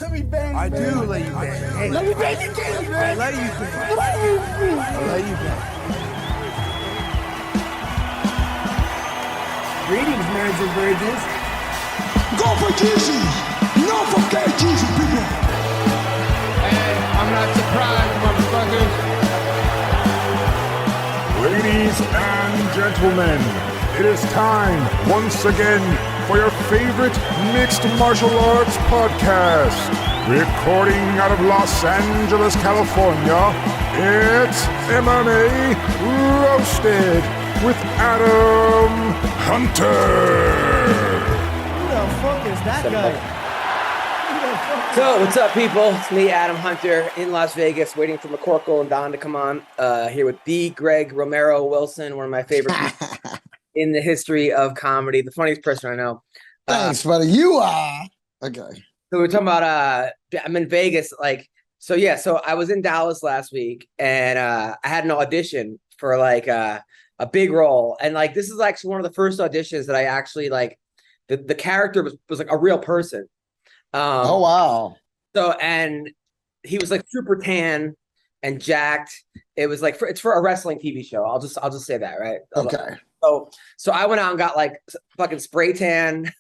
Let me bang. I do let you bang. Hey, let me bang you, James, man. I let you bang. I let you bang. Greetings, marriage and virgins. Go for Jesus. No forget Jesus, people. Hey, I'm not surprised, motherfuckers. Ladies and gentlemen, it is time once again for your favorite mixed martial arts podcast. Recording out of Los Angeles, California, it's MMA Roasted with Adam Hunter. Who the fuck is that guy? So, what's up, people? It's me, Adam Hunter, in Las Vegas, waiting for McCorkle and Don to come on. Here with B. Greg Romero Wilson, one of my favorite people in the history of comedy, the funniest person I know. Thanks, buddy. You are. Okay. So we're talking about, I'm in Vegas, so I was in Dallas last week, and I had an audition for, a big role. And, this is actually one of the first auditions that I actually, the character was a real person. Oh, wow. So, and he was super tan and jacked. It was it's for a wrestling TV show. I'll just say that, right? Okay. So I went out and got fucking spray tan.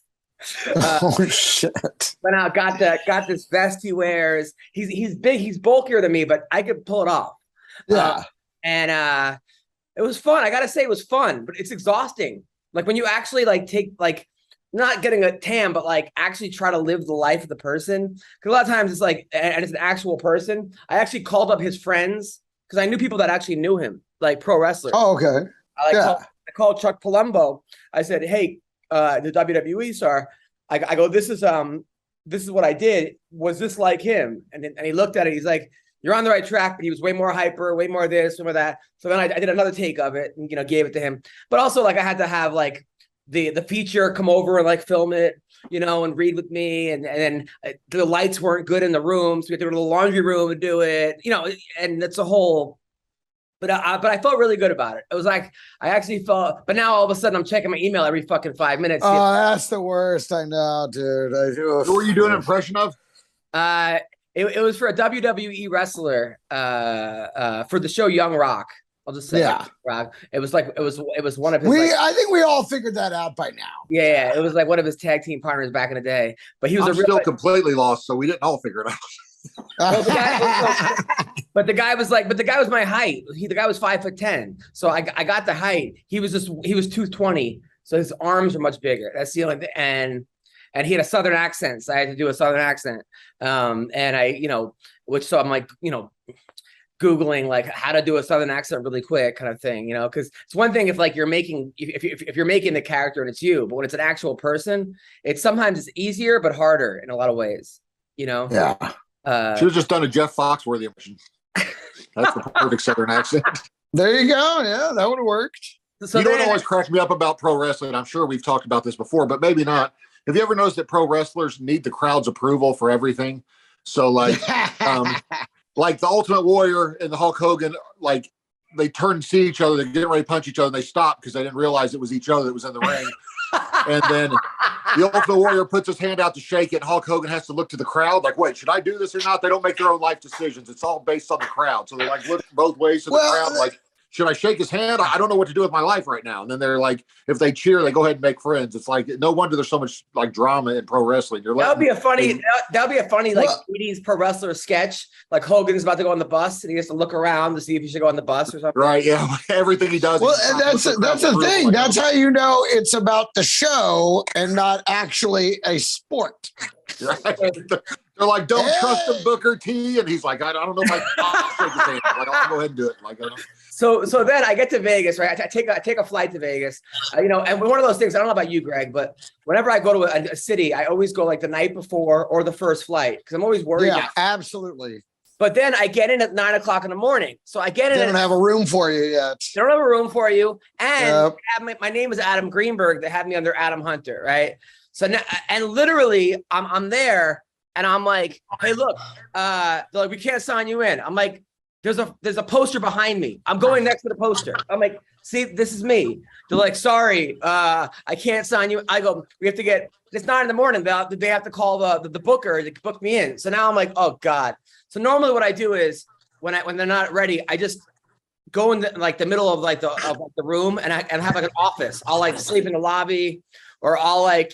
Oh shit. Went out, got this vest he wears. He's big, he's bulkier than me, but I could pull it off. Yeah. And it was fun. I gotta say it was fun, but it's exhausting. When you actually take not getting a tan, but actually try to live the life of the person. Because a lot of times it's and it's an actual person. I actually called up his friends because I knew people that actually knew him, pro wrestlers. Oh, okay. I called Chuck Palumbo. I said, "Hey, the WWE star." I go, "This is what I did. Was this like him?" And he looked at it. He's like, "You're on the right track," but he was way more hyper, way more this, way more that. So then I did another take of it and gave it to him. But also I had to have the feature come over and film it, and read with me. And then the lights weren't good in the room. So we had to go to the laundry room and do it, and it's a whole, but I felt really good about it. It was I actually felt, but now all of a sudden I'm checking my email every fucking 5 minutes. Oh, that's the worst. I know, dude. Who were you doing an impression of? It was for a WWE wrestler, for the show Young Rock. I'll just say, Rock. It was one of his. I think we all figured that out by now. Yeah, it was one of his tag team partners back in the day. But he was still completely lost, so we didn't all figure it out. Well, the guy was my height. The guy was 5'10", so I got the height. He was 220, so his arms are much bigger. That's the only thing. And he had a Southern accent, so I had to do a Southern accent. And so I'm Googling how to do a Southern accent really quick, kind of thing, because it's one thing if you're making if you're making the character and it's you, but when it's an actual person, it's sometimes easier but harder in a lot of ways. Yeah. Should have just done a Jeff Foxworthy impression. That's the perfect Southern accent. There you go. Yeah, that would have worked. So you know what always cracks me up about pro wrestling? I'm sure we've talked about this before, but maybe not. Have you ever noticed that pro wrestlers need the crowd's approval for everything? So the Ultimate Warrior and the Hulk Hogan, they turn and see each other, they get ready to punch each other, and they stop because they didn't realize it was each other that was in the ring. And then the Ultimate Warrior puts his hand out to shake it, and Hulk Hogan has to look to the crowd wait, should I do this or not? They don't make their own life decisions. It's all based on the crowd. So they look both ways to the crowd, should I shake his hand? I don't know what to do with my life right now. And then they're if they cheer, they go ahead and make friends. It's no wonder there's so much drama in pro wrestling. That would be a funny 80s pro wrestler sketch. Hogan's about to go on the bus and he has to look around to see if he should go on the bus or something. Right. Yeah. Everything he does. Well, and that's the thing. That's how you know it's about the show and not actually a sport. Right. They're don't trust him, Booker T. And he's I don't know if I can shake his hand. I'll go ahead and do it. I don't know. So then I get to Vegas, right? I take a flight to Vegas, and one of those things, I don't know about you, Greg, but whenever I go to a city, I always go the night before or the first flight because I'm always worried. Yeah, absolutely. But then I get in at 9 o'clock in the morning. So I get in. They don't have a room for you yet. They don't have a room for you. And my name is Adam Greenberg. They have me under Adam Hunter, right? So now, and literally I'm there and I'm hey, look, they're we can't sign you in. I'm there's a poster behind me. I'm going next to the poster. I'm like, see, this is me. They're like, sorry, I can't sign you. I go, we have to get, it's 9 a.m. They have to call the booker to book me in. So now I'm like, oh God. So normally what I do is when they're not ready, I just go in the middle of the room and have like an office. I'll like sleep in the lobby, or I'll like,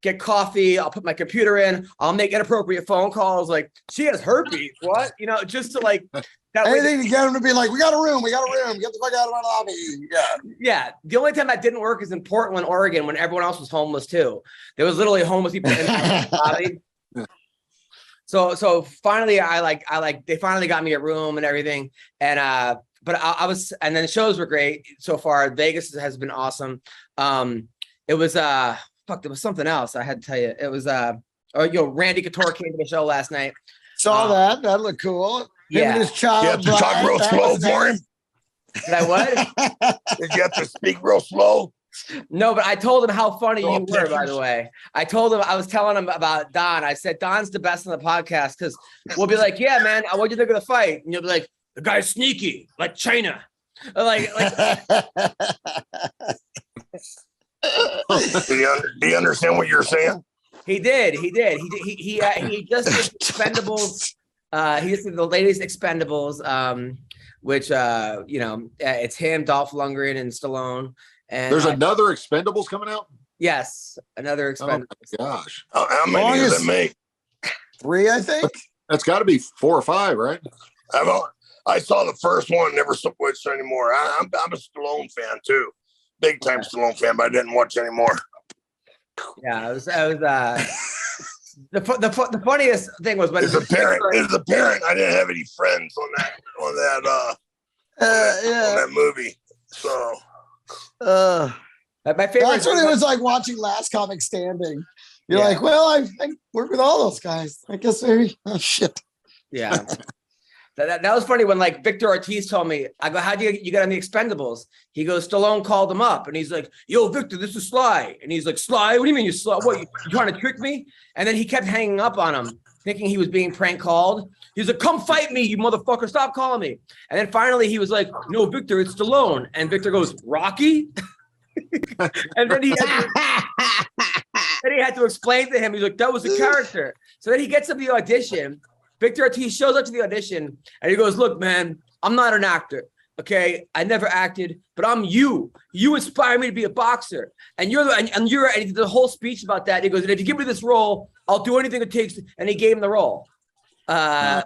get coffee. I'll put my computer in. I'll make inappropriate phone calls. Like, she has herpes. What? Just to like, that anything to get them to be like, we got a room. Get the fuck out of my lobby. Yeah. Yeah. The only time that didn't work is in Portland, Oregon, when everyone else was homeless too. There was literally homeless people in the lobby. So finally, they finally got me a room and everything. And, but I was, and then the shows were great so far. Vegas has been awesome. It was, there was something else I had to tell you. It was, Randy Couture came to the show last night. Saw that. That looked cool. Yeah. You have to talk real slow for him? Did I what? Did you have to speak real slow? No, but I told him how funny you were, by the way. I was telling him about Don. I said, Don's the best on the podcast, because we'll be like, yeah, man, what'd you think of the fight? And you'll be like, the guy's sneaky, like China. Like Do you understand what you're saying? He did. He just did Expendables. He just did the latest Expendables, which it's him, Dolph Lundgren, and Stallone. And there's another Expendables coming out. Yes, another Expendables. Oh my gosh! How many does it make? 3, I think. That's got to be 4 or 5, right? I saw the first one, never switched anymore. I'm a Stallone fan too, big time Stallone fan, but I didn't watch anymore. Yeah, it was the funniest thing was when as a parent, I didn't have any friends on that movie. So my favorite. That's what it was like watching Last Comic Standing. You're like, well, I work with all those guys. I guess maybe. Oh shit. Yeah. That was funny when like Victor Ortiz told me, I go, how'd you get on the Expendables? He goes, Stallone called him up and he's like, yo, Victor, this is Sly. And he's like, Sly, what do you mean you Sly? What, you trying to trick me? And then he kept hanging up on him, thinking he was being prank called. He's like, come fight me, you motherfucker, stop calling me. And then finally he was like, no, Victor, it's Stallone. And Victor goes, Rocky? And then he had to explain to him. He's like, that was a character. So then he gets to the audition. Victor Ortiz shows up to the audition and he goes, look, man, I'm not an actor. Okay. I never acted, but I'm you. You inspire me to be a boxer. And and he did the whole speech about that. He goes, and if you give me this role, I'll do anything it takes. And he gave him the role. I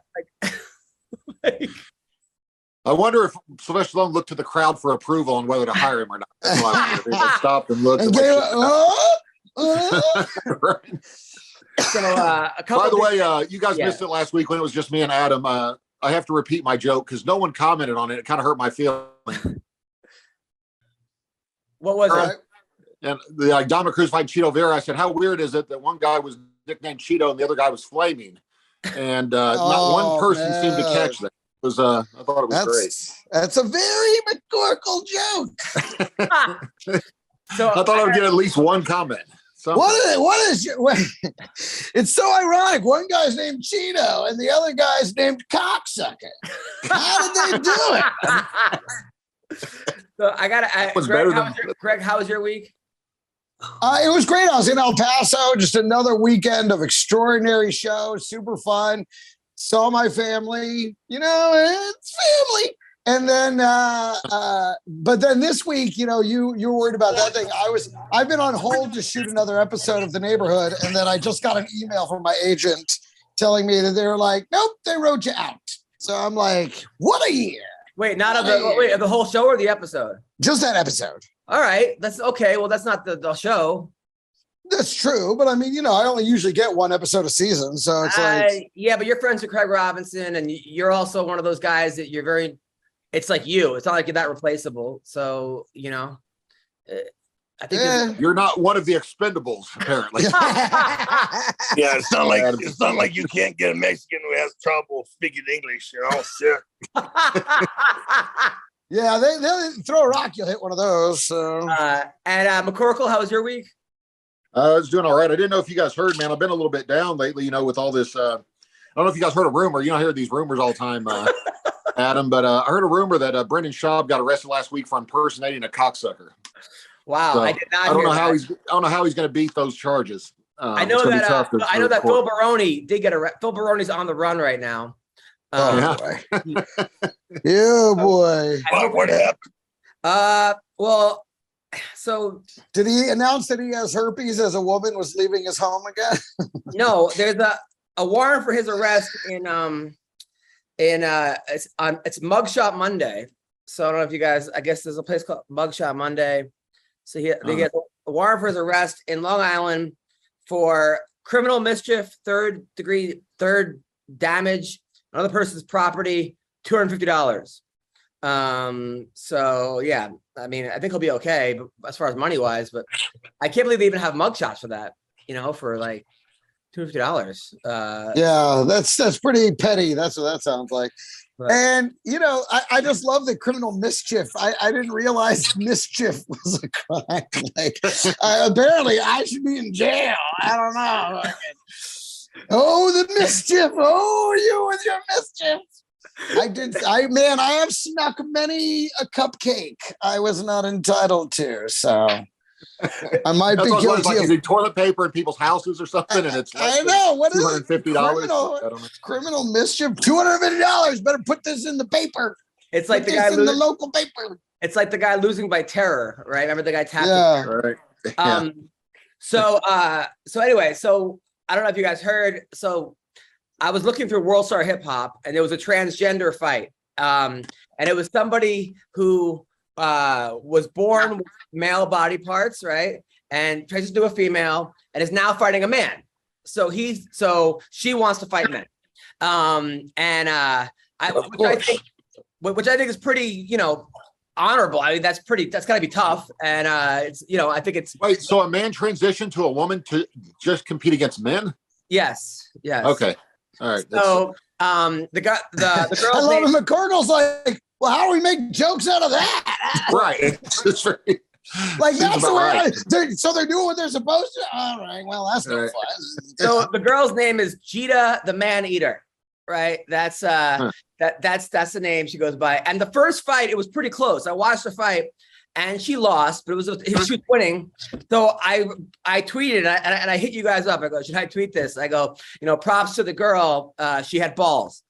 wonder if Sylvester Stallone looked to the crowd for approval on whether to hire him or not. That's why they stopped and looked. And Right. So a couple. By the way, you guys missed it last week when it was just me and Adam. I have to repeat my joke because no one commented on it. It kind of hurt my feelings. What was it? And the Dominic Cruz fighting Cheeto Vera. I said, how weird is it that one guy was nicknamed Cheeto and the other guy was Flaming? And not one person seemed to catch that. It was I thought it was great. That's a very McCorkle joke. So I thought I would get at least one comment. It's so ironic. One guy's named Cheeto and the other guy's named Cocksucker. How did they do it? So I gotta Greg, how was your week? It was great. I was in El Paso, just another weekend of extraordinary shows, super fun. Saw my family, it's family. And then, but then this week, you were worried about that thing. I've been on hold to shoot another episode of The Neighborhood. And then I just got an email from my agent telling me that they're like, nope, they wrote you out. So I'm like, what a year. Wait, not of the whole show or the episode? Just that episode. All right. That's okay. Well, that's not the show. That's true. But I mean, I only usually get one episode a season. So it's like. Yeah, but you're friends with Craig Robinson and you're also one of those guys that you're very. It's like you. It's not like you're that replaceable. So, I think you're not one of the Expendables, apparently. Yeah, it's not like you can't get a Mexican who has trouble speaking English. Shit. Yeah, they throw a rock, you'll hit one of those. So. And McCorkle, how was your week? I was doing all right. I didn't know if you guys heard, man. I've been a little bit down lately, with all this. I don't know if you guys heard a rumor. I hear these rumors all the time. Adam, but I heard a rumor that Brendan Schaub got arrested last week for impersonating a cocksucker. Wow, So, I did not. I don't hear know how that. I don't know how he's going to beat those charges. I know that. I know that Phil Baroni did get arrested. Phil Baroni's on the run right now. Yeah, boy. What happened? Well, so did he announce that he has herpes as a woman was leaving his home again? No, there's a warrant for his arrest it's Mugshot Monday. So I don't know if you guys, I guess there's a place called Mugshot Monday. So they get a warrant for his arrest in Long Island for criminal mischief, third damage, another person's property, $250. So yeah, I mean, I think he'll be okay, but as far as money wise, but I can't believe they even have mugshots for that, for like $250. Yeah, that's pretty petty. That's what that sounds like. Right. And I just love the criminal mischief. I didn't realize mischief was a crime. Like apparently I should be in jail. I don't know. Oh, the mischief. Oh, you with your mischief. I have snuck many a cupcake I was not entitled to. So I might be guilty of toilet paper in people's houses or something, and it's I know what is $250. Criminal mischief, $250. Better put this in the paper. It's like the guy in the local paper. It's like the guy losing by terror, right? Remember the guy tapped? Yeah, right. Yeah. So anyway, so I don't know if you guys heard. So I was looking through World Star Hip Hop, and there was a transgender fight, and it was somebody who was born with male body parts, right, and transitioned to a female, and is now fighting a man. So she wants to fight men, which I think is pretty, honorable. I mean, that's gotta be tough, and it's I think it's wait. So a man transitioned to a woman to just compete against men? Yes. Okay. All right. So the girl. I love it. McCorkle's like, well, how do we make jokes out of that? Right. It's very, like that's the way. Right. They're doing what they're supposed to. All right. Well, that's no fun. So the girl's name is Jita the Man Eater. Right. That's that's the name she goes by. And the first fight, it was pretty close. I watched the fight. And she lost, but she was winning. So I tweeted and I hit you guys up. I go, should I tweet this? I go, props to the girl. She had balls,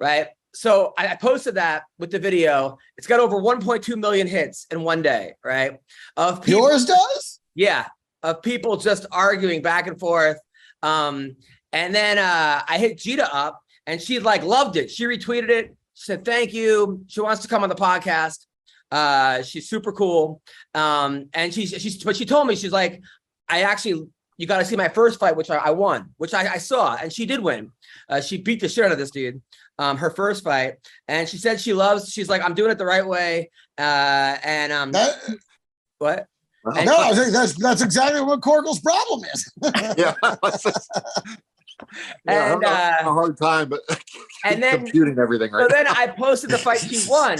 right? So I posted that with the video. It's got over 1.2 million hits in one day, right? Of people, yours does? Yeah, of people just arguing back and forth. And then I hit Jita up, and she loved it. She retweeted it. She said thank you. She wants to come on the podcast. She's super cool. And she told me, she's like, you got to see my first fight, which I won, which I saw, and she did win. She beat the shit out of this dude, her first fight. And she said she's like, I'm doing it the right way. What? And I think that's exactly what McCorkle's problem is. Yeah. And a hard time, but and then computing everything right. So then I posted the fight she won,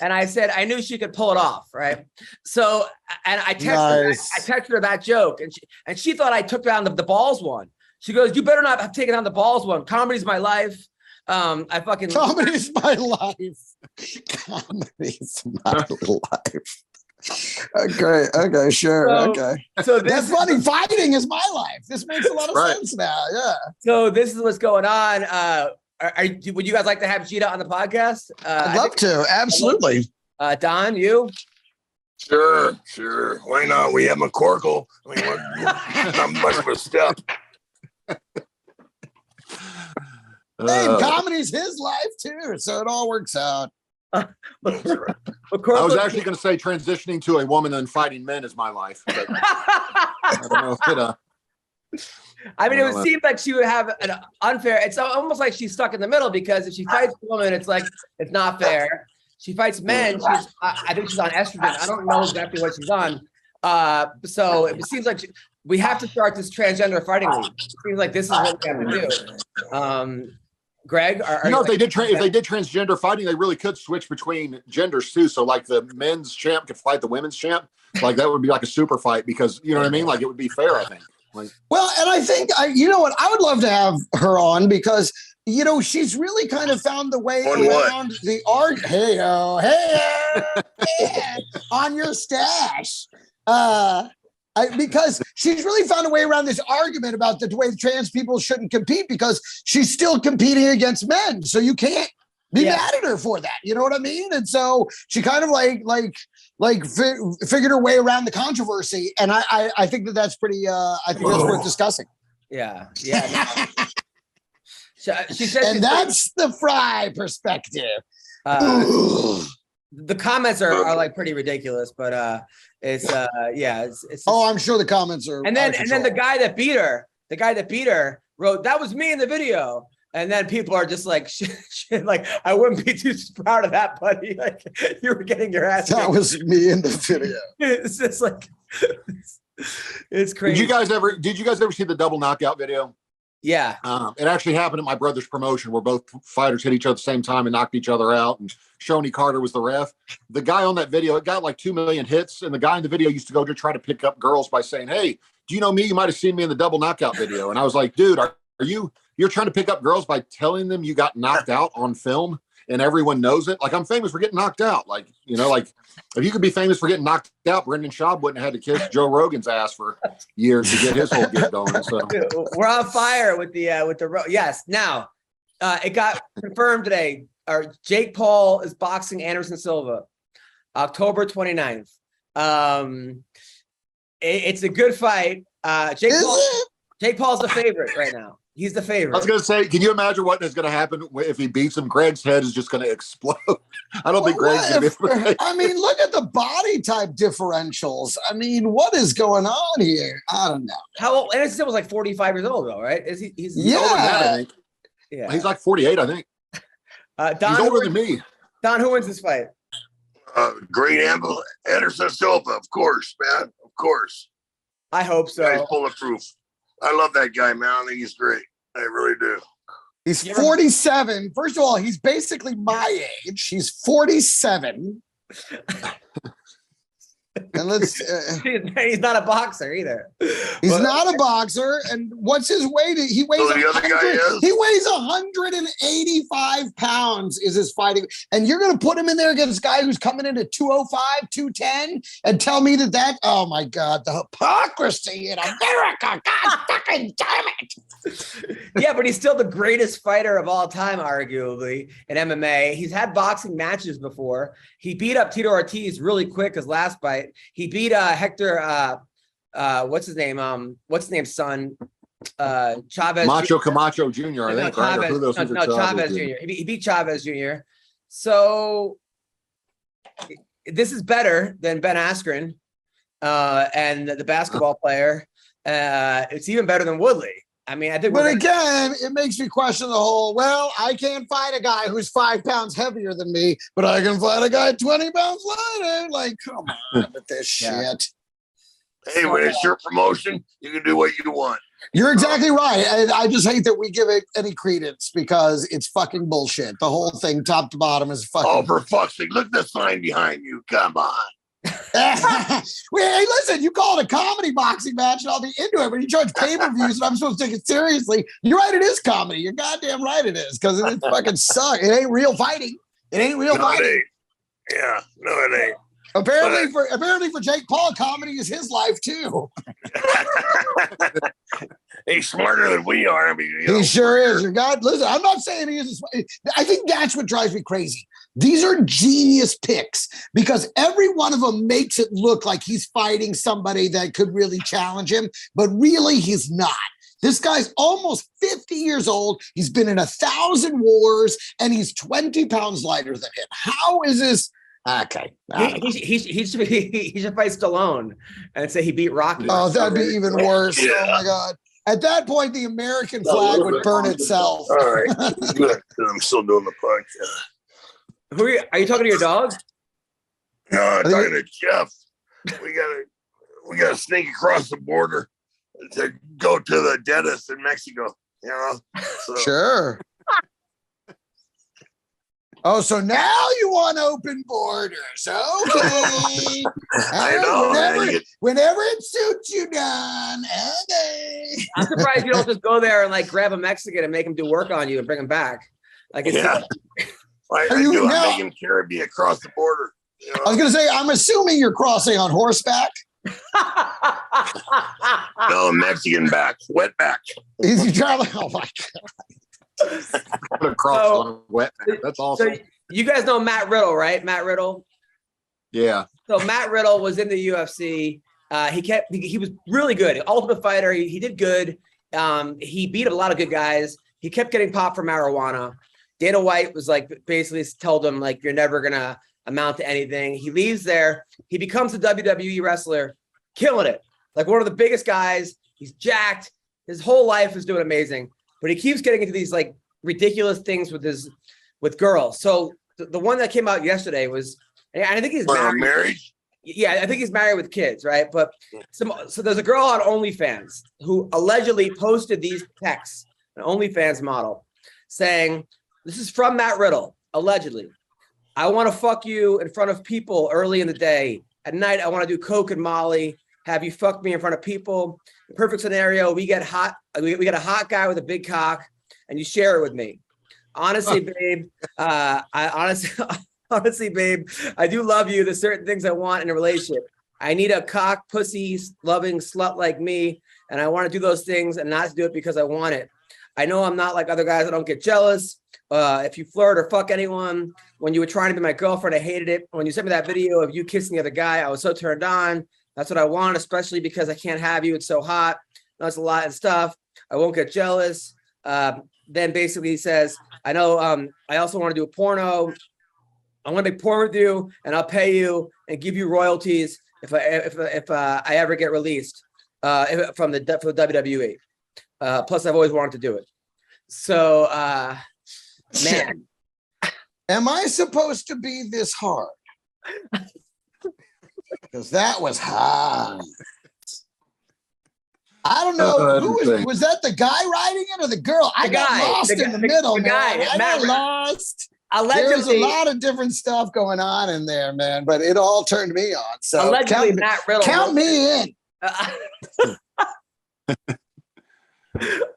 and I said I knew she could pull it off, right? So and I texted her that joke, and she thought I took down the balls one. She goes, "You better not have taken down the balls one. Comedy's my life." Comedy's my life. Comedy's my life. Okay, sure. Okay. So that's funny. Fighting is my life. This makes a lot of sense now. Yeah. So this is what's going on. Would you guys like to have Jita on the podcast? I'd love to. Absolutely. Don, you? Sure. Why not? We have McCorkle. I mean, not much of a step. Hey, comedy's his life too, so it all works out. I was actually going to say transitioning to a woman and fighting men is my life. But I don't know if it, I mean, it would seem like she would have an unfair. It's almost like she's stuck in the middle, because if she fights a woman, it's like it's not fair. She fights men. I think she's on estrogen. I don't know exactly what she's on. So it seems like we have to start this transgender fighting league. It seems like this is what we have to do. Greg, if they did transgender fighting, they really could switch between genders too. So like the men's champ could fight the women's champ. Like that would be like a super fight, because you know what I mean? Like it would be fair, I think. Like, well, and I think you know what? I would love to have her on, because she's really kind of found the way On what? around the art. On your stash. Because she's really found a way around this argument about the way trans people shouldn't compete because she's still competing against men. So you can't be mad at her for that. You know what I mean? And so she kind of figured her way around the controversy. And I think that's pretty, I think that's worth discussing. Yeah. She said, and that's the Frye perspective. The comments are like pretty ridiculous, but it's I'm sure the comments are. And then the guy that beat her wrote, "That was me in the video." And then people are just like, shit, like, I wouldn't be too proud of that, buddy. Like, you were getting your ass. That was me in the video. It's just like, it's crazy. Did you guys ever see the double knockout video? Yeah. It actually happened at my brother's promotion where both fighters hit each other at the same time and knocked each other out. And Shoney Carter was the ref. The guy on that video, it got like 2 million hits. And the guy in the video used to go to try to pick up girls by saying, "Hey, do you know me? You might've seen me in the double knockout video." And I was like, dude, you're trying to pick up girls by telling them you got knocked out on film and everyone knows it? Like, I'm famous for getting knocked out. Like, like if you could be famous for getting knocked out, Brendan Schaub wouldn't have had to kiss Joe Rogan's ass for years to get his whole gig going. So we're on fire with the yes. Now, it got confirmed today. Jake Paul is boxing Anderson Silva, October 29th. It's a good fight. Jake Paul's the favorite right now. He's the favorite. I was going to say, can you imagine what is going to happen if he beats him? Greg's head is just going to explode. I don't think Greg's going to be. I mean, look at the body type differentials. I mean, what is going on here? I don't know. How old? Anderson Silva was like 45 years old, though, right? He's older than that, I think. Yeah. He's like 48, I think. Don, he's older than me. Don, who wins this fight? Great Anderson Silva, of course, man. Of course. I hope so. He's bulletproof. I love that guy, man. I think he's great. I really do. He's 47. First of all, he's basically my age. He's 47. And he's not a boxer either. He's not a boxer. And what's his weight? He weighs the other guy is? He weighs 185 pounds is his fighting. And you're going to put him in there against a guy who's coming in at 205, 210 and tell me that, oh my God, the hypocrisy in America. God fucking damn it. Yeah, but he's still the greatest fighter of all time, arguably, in MMA. He's had boxing matches before. He beat up Tito Ortiz really quick his last fight. He beat Hector, what's his name? Son? Chavez. Macho Camacho Jr., I think. Chavez Jr. He beat Chavez Jr. So this is better than Ben Askren and the basketball player. It's even better than Woodley. I mean, I think. But again, it makes me question the whole, well, I can't fight a guy who's 5 pounds heavier than me, but I can fight a guy 20 pounds lighter. Like, come on with this shit. Hey, when it's your promotion, you can do what you want. You're exactly right. I just hate that we give it any credence because it's fucking bullshit. The whole thing, top to bottom, is fucking. Oh, for fuck's sake! Look at the sign behind you. Come on. Hey, listen, you call it a comedy boxing match and I'll be into it, but you charge pay-per-views and I'm supposed to take it seriously. You're right, it is comedy. You're goddamn right it is, because it fucking sucks. It ain't real fighting. It ain't real fighting. It ain't. Yeah, no, it ain't. Apparently for Jake Paul, comedy is his life too. He's smarter than we are. I mean, he sure is. Listen, I'm not saying he is. I think that's what drives me crazy. These are genius picks because every one of them makes it look like he's fighting somebody that could really challenge him, but really he's not. This guy's almost 50 years old. He's been in 1,000 wars and he's 20 pounds lighter than him. How is this? Okay. He should fight Stallone and say he beat Rocky. Oh, that'd be even worse. Yeah. Oh my God. At that point, the American flag would burn itself. All right. Good. I'm still doing the podcast. Who are you talking to your dog? No, I'm talking to Jeff. We gotta sneak across the border to go to the dentist in Mexico. You know? So. Sure. Oh, so now you want open borders? Okay. I know. Whenever it suits you, Don. Okay. I'm surprised you don't just go there and like grab a Mexican and make him do work on you and bring him back. Like, it's Yeah. I make him carry me across the border. You know? I was gonna say, I'm assuming you're crossing on horseback. No, Mexican back, wet back. Is he traveling? Oh my God. Across on a wet. That's awesome. So you guys know Matt Riddle, right? Matt Riddle. Yeah. So Matt Riddle was in the UFC. He was really good. Ultimate Fighter. He did good. He beat a lot of good guys. He kept getting popped for marijuana. Dana White was like, basically told him like, you're never gonna amount to anything. He leaves there. He becomes a WWE wrestler, killing it. Like one of the biggest guys. He's jacked. His whole life is doing amazing. But he keeps getting into these like ridiculous things with girls. So the one that came out yesterday was, and I think he's married. Yeah, I think he's married with kids, right? But so there's a girl on OnlyFans who allegedly posted these texts, an OnlyFans model, saying, this is from Matt Riddle, allegedly. I want to fuck you in front of people early in the day. At night, I want to do coke and Molly, have you fuck me in front of people. Perfect scenario, we get a hot guy with a big cock, and you share it with me. Honestly, babe, honestly, babe, I do love you. There's certain things I want in a relationship. I need a cock, pussy, loving slut like me, and I want to do those things and not do it because I want it. I know I'm not like other guys. I don't get jealous. If you flirt or fuck anyone, when you were trying to be my girlfriend, I hated it. When you sent me that video of you kissing the other guy, I was so turned on. That's what I want, especially because I can't have you. It's so hot. That's a lot of stuff. I won't get jealous. Then basically he says, I know I also want to do a porno. I want to make porn with you, and I'll pay you and give you royalties if I ever get released from the WWE. Plus, I've always wanted to do it. So, man, am I supposed to be this hard? Because that was hard. I don't know. Who was that? The guy writing it or the girl? I got lost in the middle, man. I got lost. Allegedly, there's a lot of different stuff going on in there, man. But it all turned me on. So allegedly, Matt Riddle count me in.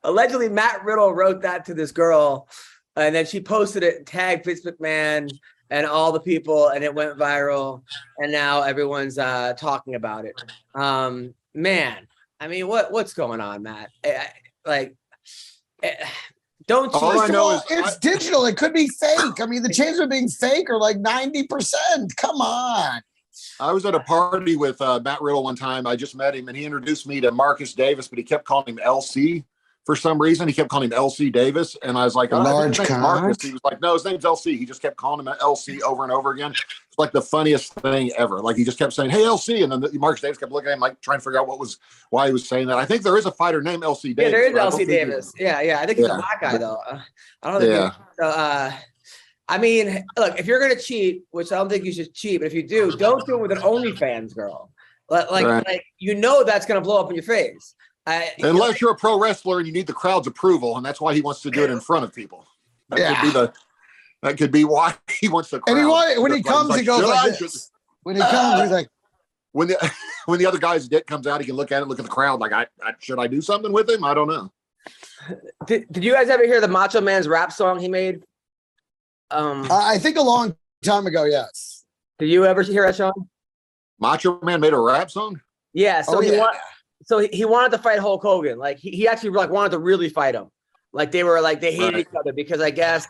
Allegedly, Matt Riddle wrote that to this girl, and then she posted it and tagged Vince McMahon and all the people, and it went viral. And now everyone's talking about it. Man, I mean, what's going on, Matt? Don't you? All I know is it's digital. It could be fake. I mean, the chances of being fake are like 90%. Come on. I was at a party with Matt Riddle one time. I just met him, and he introduced me to Marcus Davis, but he kept calling him LC for some reason. He kept calling him LC Davis, and I was like, large Marcus. He was like, no, his name's LC. He just kept calling him LC over and over again. It's like the funniest thing ever. Like he just kept saying, hey, LC, and then Marcus Davis kept looking at him like trying to figure out why he was saying that. I think there is a fighter named LC Davis. Yeah, there is LC Davis. Yeah. I think he's a black guy though. I don't think. Yeah. I mean, look, if you're gonna cheat, which I don't think you should cheat, but if you do, don't do it with an OnlyFans girl. Like you know that's gonna blow up in your face. Unless you're a pro wrestler and you need the crowd's approval, and that's why he wants to do it in front of people. That could be why he wants the crowd. And when he comes, he goes like this. When he comes, he's like, when the other guy's dick comes out, he can look at the crowd like, should I do something with him? I don't know. Did you guys ever hear the Macho Man's rap song he made? I think a long time ago, yes. Did you ever hear that song? Macho Man made a rap song? Yeah. So he wanted to fight Hulk Hogan. Like he actually like wanted to really fight him. Like they hated each other because I guess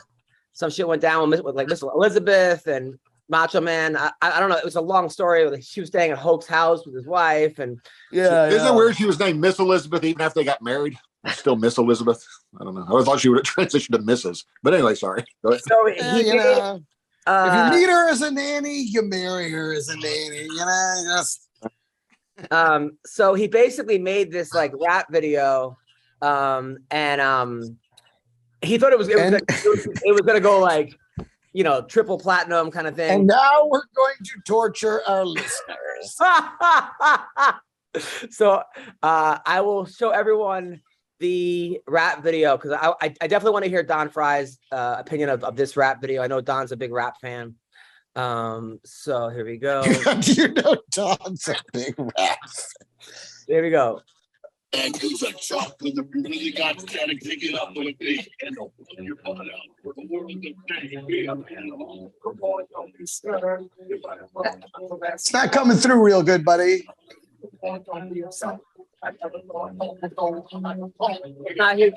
some shit went down with like Miss Elizabeth and Macho Man. I don't know. It was a long story. Like, she was staying at Hulk's house with his wife, and isn't it weird she was named Miss Elizabeth even after they got married? Still Miss Elizabeth. I don't know. I thought she would have transitioned to Mrs. But anyway, sorry. Go ahead. So if you need her as a nanny, you marry her as a nanny. So he basically made this like rap video, and he thought it was gonna go like, triple platinum kind of thing. And now we're going to torture our listeners. So I will show everyone the rap video because I definitely want to hear Don Frye's opinion of this rap video. I know Don's a big rap fan. So here we go. You know, Don's a big rap. Here we go. And who's a chop with the really got to pick it up with a big handle. Your butt out for the world of It's not coming through real good, buddy. Not here.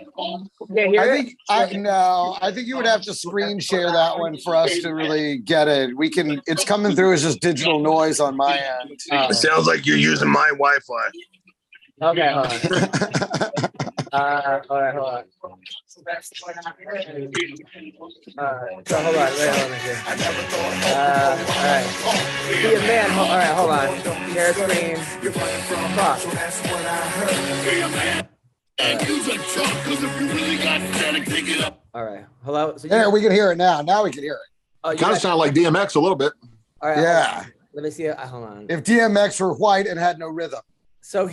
Yeah, hear it? I think you would have to screen share that one for us to really get it. It's coming through as just digital noise on my end. It sounds like you're using my Wi-Fi. Okay, hold on. All right, hold on. So hold on, wait, hold on here. All right. Be a man. All right, hold on. Share screen. Fuck. All right. Hello. So There, we can hear it now. Now we can hear it. Oh, you Kind of guys- sound like DMX a little bit. all right. Yeah. Let me see. Hold on. If DMX were white and had no rhythm. So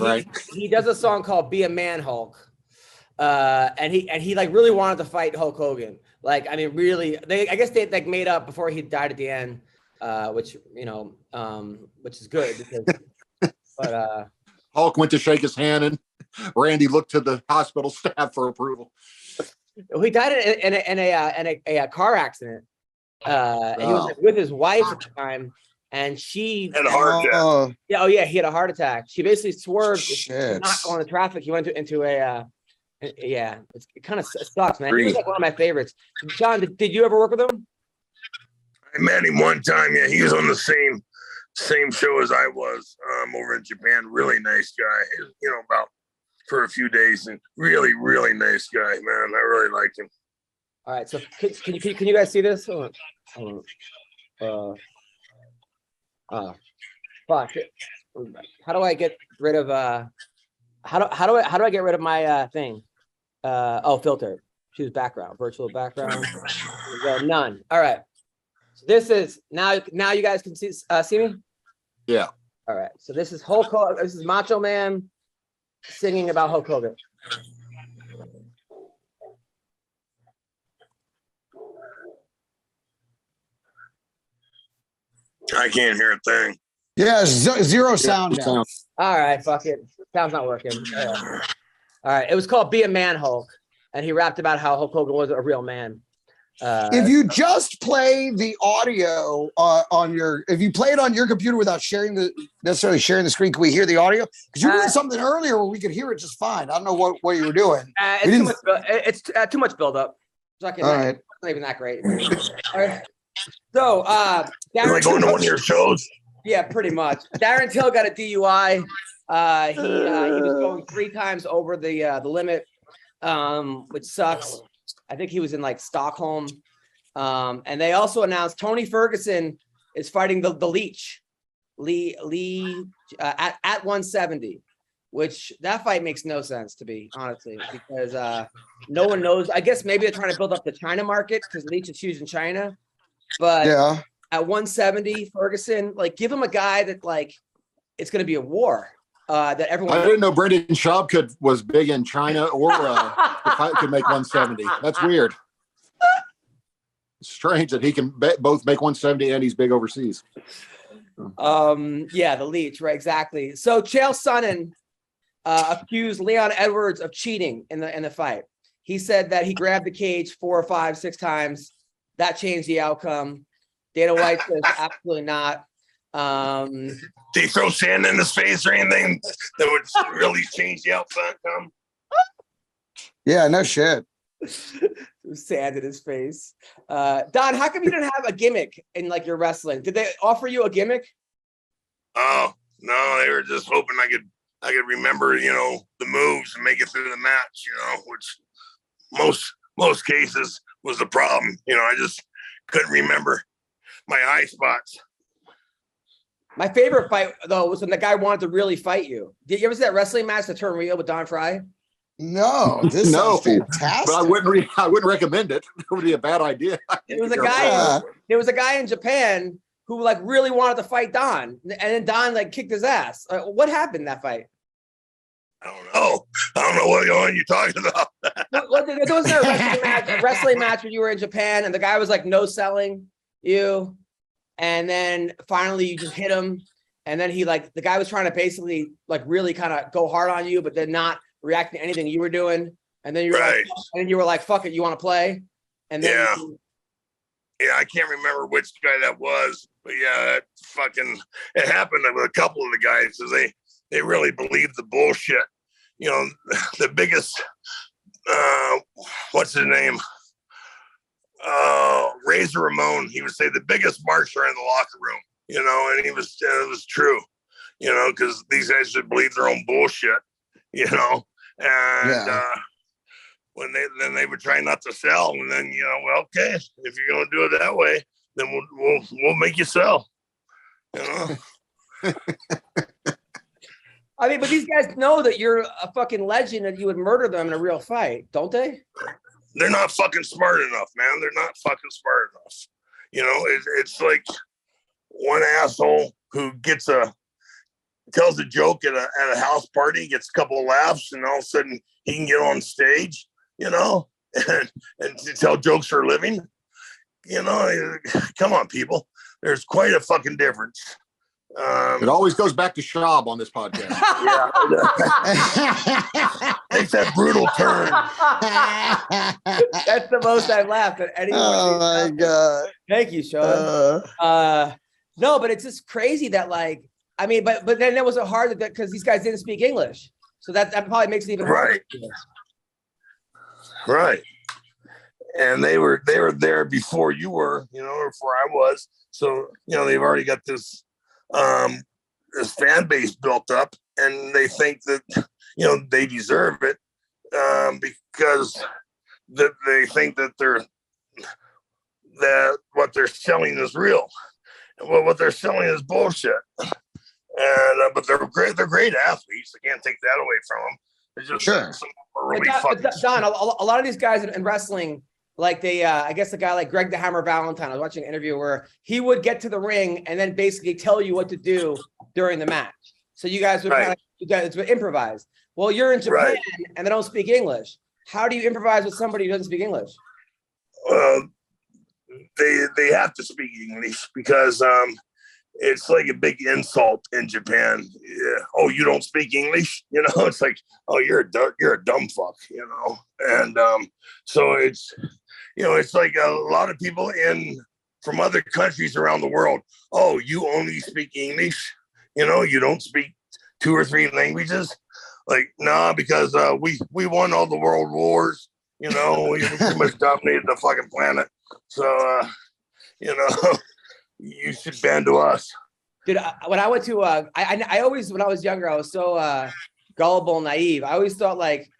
he does a song called "Be a Man, Hulk," and he like really wanted to fight Hulk Hogan. Like, I mean, really, I guess they like made up before he died at the end, which is good because. But Hulk went to shake his hand, and Randy looked to the hospital staff for approval. he died in a car accident. He was like, with his wife at the time. And she And a heart attack. he had a heart attack. She basically swerved, Shit. not going to traffic. He went into a it kind of sucks, man. He was like one of my favorites. John, did you ever work with him? I met him one time. Yeah, he was on the same show as I was over in Japan. Really nice guy. About for a few days, and really, really nice guy, man. I really liked him. All right, so can you guys see this? Hold on. Fuck. How do I get rid of how do I get rid of my thing? Filter. Choose background, virtual background. There we go, none. All right. So this is now you guys can see me? Yeah. All right. So this is Hulk Hogan. This is Macho Man singing about Hulk Hogan. I can't hear a thing. Yeah, zero sound now. All right, fuck it. Sound's not working. All right. It was called "Be a Man, Hulk," and he rapped about how Hulk Hogan was a real man. If you just play the audio if you play it on your computer without necessarily sharing the screen, can we hear the audio? Because you were doing something earlier where we could hear it just fine. I don't know what you were doing. It's too much buildup. All right. It's not even that great. All right. So, Am I going to one of your shows? Yeah, pretty much. Darren Till got a DUI. He was going 3 times over the limit, which sucks. I think he was in like Stockholm. And they also announced Tony Ferguson is fighting the Leech, Lee at 170, which that fight makes no sense to be honestly, because no one knows. I guess maybe they're trying to build up the China market because Leech is huge in China. But yeah, at 170, Ferguson, like, give him a guy that like it's going to be a war. That everyone. I didn't know Brendan Schaub was big in China or could make 170. That's weird. It's strange that he can both make 170 and he's big overseas. Yeah, the Leech, right? Exactly. So Chael Sonnen accused Leon Edwards of cheating in the fight. He said that he grabbed the cage 4 or 5, 6 times. That changed the outcome. Dana White says absolutely not. Did he throw sand in his face or anything that would really change the outcome? Yeah, no shit. Sand in his face. Don, how come you didn't have a gimmick in like your wrestling? Did they offer you a gimmick? Oh no, they were just hoping I could remember, the moves and make it through the match, which most cases was the problem. I just couldn't remember my high spots. My favorite fight though was when the guy wanted to really fight you. Did you ever see that wrestling match that turned real with Don Frye? No, this sounds fantastic. But I wouldn't recommend it. It would be a bad idea. There was a guy in Japan who like really wanted to fight Don, and then Don like kicked his ass. What happened in that fight? I don't know what you're talking about. Well, there was a wrestling match when you were in Japan, and the guy was like no selling you, and then finally you just hit him, and then the guy was trying to basically like really kind of go hard on you, but then not react to anything you were doing, and then you were like, fuck it, you want to play, and then yeah, I can't remember which guy that was, but yeah, it happened with a couple of the guys because they really believed the bullshit. You know, the biggest, what's his name? Razor Ramon. He would say the biggest marks are in the locker room, you know, and it was true, you know, because these guys should believe their own bullshit, you know, and when they would try not to sell, and then, you know, well, okay, if you're going to do it that way, then we'll make you sell, you know. I mean, but these guys know that you're a fucking legend and you would murder them in a real fight, don't they? They're not fucking smart enough, man. They're not fucking smart enough. You know, it's like one asshole who tells a joke at a house party, gets a couple of laughs, and all of a sudden he can get on stage, you know, and to tell jokes for a living. You know, come on, people. There's quite a fucking difference. It always goes back to Schwab on this podcast. Yeah. Takes that brutal turn. That's the most I've laughed at anyone. Oh my God. Thank you, Sean. No, but it's just crazy that like, I mean, but then it was hard because these guys didn't speak English. So that probably makes it even harder. Right. And they were there before you were, you know, or before I was. So, you know, they've already got this fan base built up, and they think that, you know, they deserve it because they think that what they're selling is real. Well, what they're selling is bullshit. And but they're great athletes. I can't take that away from them. It's just some really fucking. Don, a lot of these guys in wrestling, like I guess the guy like Greg the Hammer Valentine, I was watching an interview where he would get to the ring and then basically tell you what to do during the match. So you guys would you guys would improvise. Well, you're in Japan and they don't speak English. How do you improvise with somebody who doesn't speak English? They have to speak English because it's like a big insult in Japan. Yeah. Oh, you don't speak English? You know, it's like, oh, you're a dumb fuck, you know? And so it's, you know, it's like a lot of people from other countries around the world. Oh, you only speak English? You know, you don't speak 2 or 3 languages? Like, nah, because we won all the world wars. You know, we pretty much dominated the fucking planet. So, you know, you should bend to us. Dude, when I went to, I always, when I was younger, I was so gullible and naive. I always thought like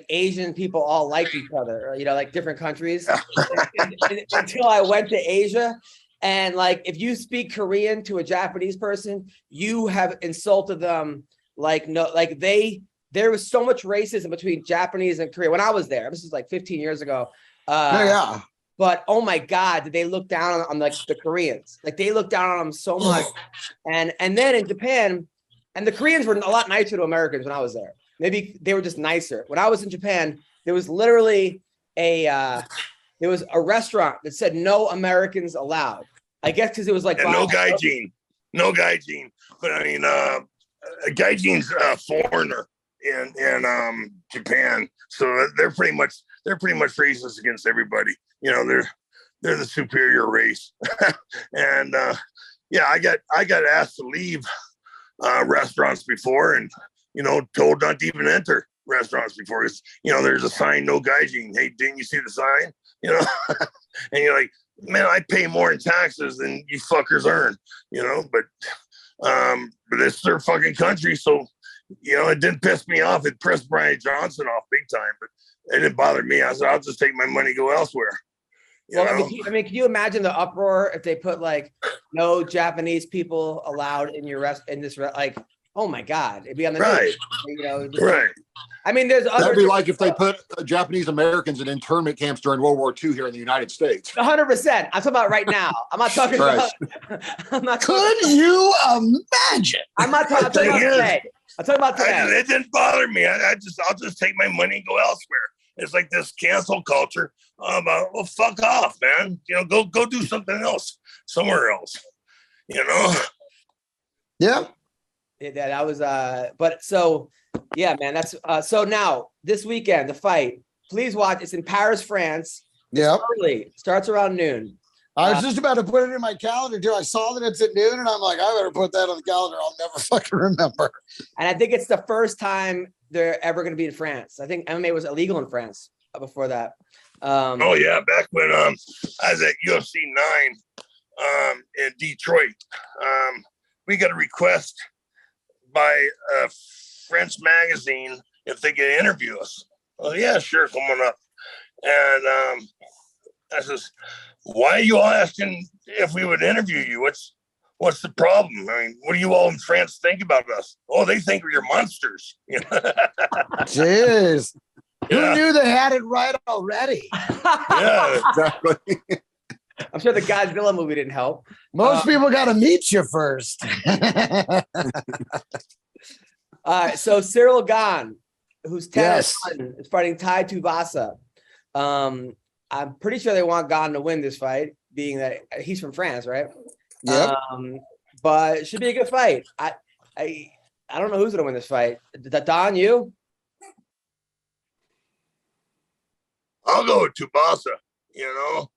Asian people all liked each other, you know, like different countries. Until I went to Asia. And like, if you speak Korean to a Japanese person, you have insulted them. Like, no, like there was so much racism between Japanese and Korea when I was there. This is like 15 years ago. But oh my God, did they look down on like the Koreans? Like they looked down on them so much. And then in Japan, and the Koreans were a lot nicer to Americans when I was there. Maybe they were just nicer. When I was in Japan, there was literally a restaurant that said no Americans allowed. I guess because it was like no gaijin. But I mean, gaijin's a foreigner in Japan, so they're pretty much racist against everybody. You know, they're the superior race. And yeah, I got asked to leave restaurants before, and you know, told not to even enter restaurants before. Because, you know, there's a sign, no gaijin. Hey, didn't you see the sign? You know, and you're like, man, I pay more in taxes than you fuckers earn. You know, but it's their fucking country, so you know, it didn't piss me off. It pissed Brian Johnson off big time, but it didn't bother me. I said, I'll just take my money, go elsewhere. Well, I mean, can you imagine the uproar if they put like no Japanese people allowed in your like Oh my God, it'd be on the Right. news. You know, Right. I mean, there's other. That'd be like if they put Japanese Americans in internment camps during World War II here in the United States. 100%. I'm talking about right now. I'm not talking about. I'm not. Could you imagine? I'm not talking about today. I'm talking about today. It didn't bother me. I'll just take my money and go elsewhere. It's like this cancel culture. Well, fuck off, man. You know, go do something else somewhere else. You know. Yeah. Yeah, that was but so yeah, man. That's so now this weekend the fight. Please watch. It's in Paris, France. Yep. Early starts around noon. I was just about to put it in my calendar too. I saw that it's at noon, and I'm like, I better put that on the calendar. I'll never fucking remember. And I think it's the first time they're ever going to be in France. I think MMA was illegal in France before that. Oh yeah, back when I was at UFC 9 in Detroit, we got a request by a French magazine if they could interview us. Well, yeah, sure, come on up. And I says, why are you all asking if we would interview you? What's the problem? I mean, what do you all in France think about us? Oh, they think we're monsters. Jeez. Yeah. Who knew they had it right already? Yeah, Exactly. I'm sure the Godzilla movie didn't help. Most people got to meet you first. So Cyril Gane, who's 10 Yes. is fighting Tai Tuivasa. I'm pretty sure they want Gane to win this fight, being that he's from France, right? Yep. But it should be a good fight. I don't know who's gonna win this fight. Don, you? I'll go with Tuivasa. You know,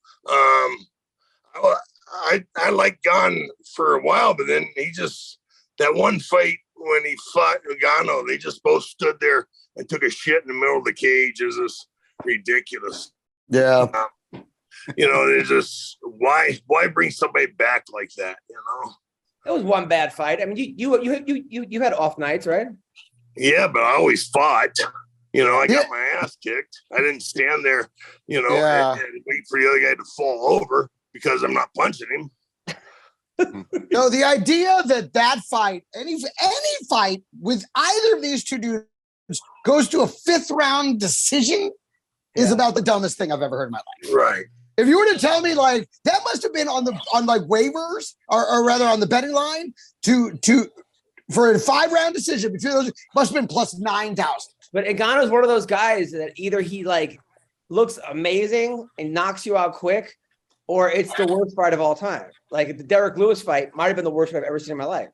I like Gane for a while, but then he just that one fight when he fought Nagano, they just both stood there and took a shit in the middle of the cage. It was just ridiculous. Yeah. You know, there's just why bring somebody back like that? You know. It was one bad fight. I mean, you had off nights, right? Yeah, but I always fought. You know, I got my ass kicked. I didn't stand there, you know, and wait for the other guy to fall over because I'm not punching him. No, the idea that fight, any fight with either of these two dudes goes to a 5th round decision is about the dumbest thing I've ever heard in my life. Right. If you were to tell me like that must have been on like waivers or rather on the betting line for a 5-round decision between those must have been plus 9,000. But Ngannou is one of those guys that either he like looks amazing and knocks you out quick, or it's the worst fight of all time. Like the Derek Lewis fight might have been the worst fight I've ever seen in my life.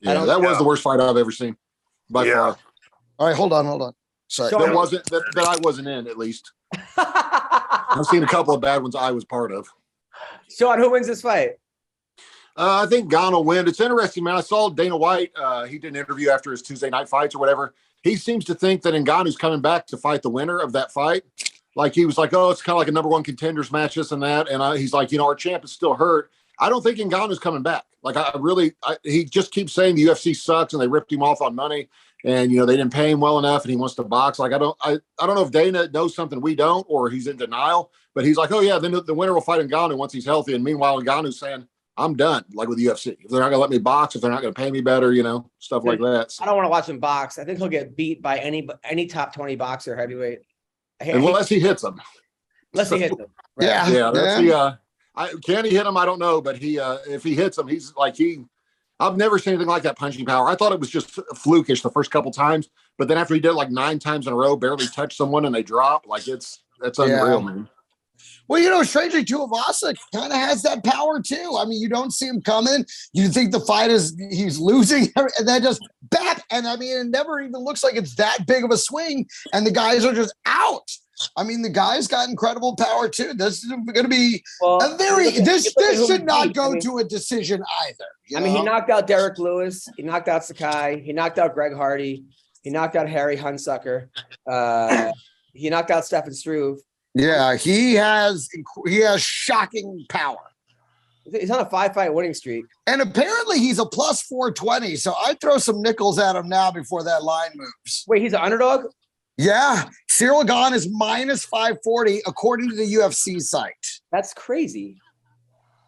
Yeah, that was the worst fight I've ever seen by far. All right, hold on. Sorry, That wasn't that I wasn't in at least. I've seen a couple of bad ones I was part of. Sean, who wins this fight? I think Gane will win. It's interesting, man. I saw Dana White. He did an interview after his Tuesday night fights or whatever. He seems to think that Ngannou's coming back to fight the winner of that fight. Like he was like, oh, it's kind of like a number 1 contenders match, this and that. And he's like, you know, our champ is still hurt. I don't think Ngannou's coming back. Like he just keeps saying the UFC sucks and they ripped him off on money and, you know, they didn't pay him well enough and he wants to box. Like, I don't know if Dana knows something we don't, or he's in denial, but he's like, oh yeah, then the winner will fight Ngannou once he's healthy. And meanwhile, Ngannou's saying, I'm done, like with the UFC. If they're not gonna let me box, if they're not gonna pay me better, you know, stuff like that. So, I don't want to watch him box. I think he'll get beat by any top 20 boxer heavyweight. unless he hits him. Unless he hits him. Right? Yeah. That's can he hit him? I don't know, but if he hits him, he's like I've never seen anything like that punching power. I thought it was just flukish the first couple times, but then after he did it like 9 times in a row, barely touched someone and they drop, like that's unreal, man. Well, you know, strangely, Tuivasa kind of has that power too. I mean, you don't see him coming. You think the fight he's losing, and then just bap. And I mean, it never even looks like it's that big of a swing, and the guys are just out. I mean, the guy's got incredible power too. This is going to be this should not go to a decision either. I mean, he knocked out Derek Lewis. He knocked out Sakai. He knocked out Greg Hardy. He knocked out Harry Hunsucker. He knocked out Stefan Struve. Yeah, he has shocking power. He's on a 5-fight winning streak. And apparently he's a plus 420. So I'd throw some nickels at him now before that line moves. Wait, he's an underdog? Yeah. Cyril Gane is minus 540 according to the UFC site. That's crazy.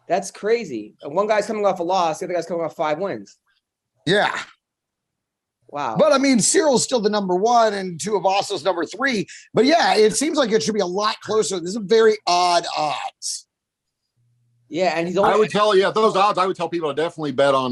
And one guy's coming off a loss. The other guy's coming off 5 wins. Yeah. Wow. But I mean, Cyril's still the number one and Tuivasa's number 3. But yeah, it seems like it should be a lot closer. This is very odd odds. Yeah, and he's only. I would tell those odds. I would tell people to definitely bet on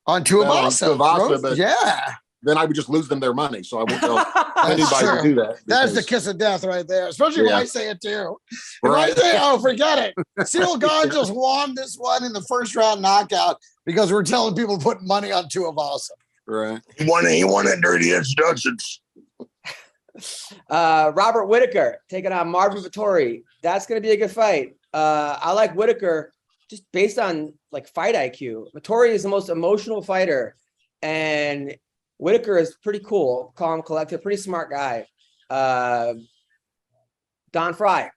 Tuivasa. but Yeah. then I would just lose them their money. So I won't tell anybody to do that. That's the kiss of death right there, especially when I say it too. If Right. I say, oh, forget it. Cyril Gahn just won this one in the first round knockout because we're telling people to put money on Tuivasa. Right. He won it during the introductions. Robert Whittaker taking on Marvin Vettori. That's going to be a good fight. I like Whittaker just based on like fight IQ. Vettori is the most emotional fighter, and Whittaker is pretty cool, calm, collected, pretty smart guy. Don Frye.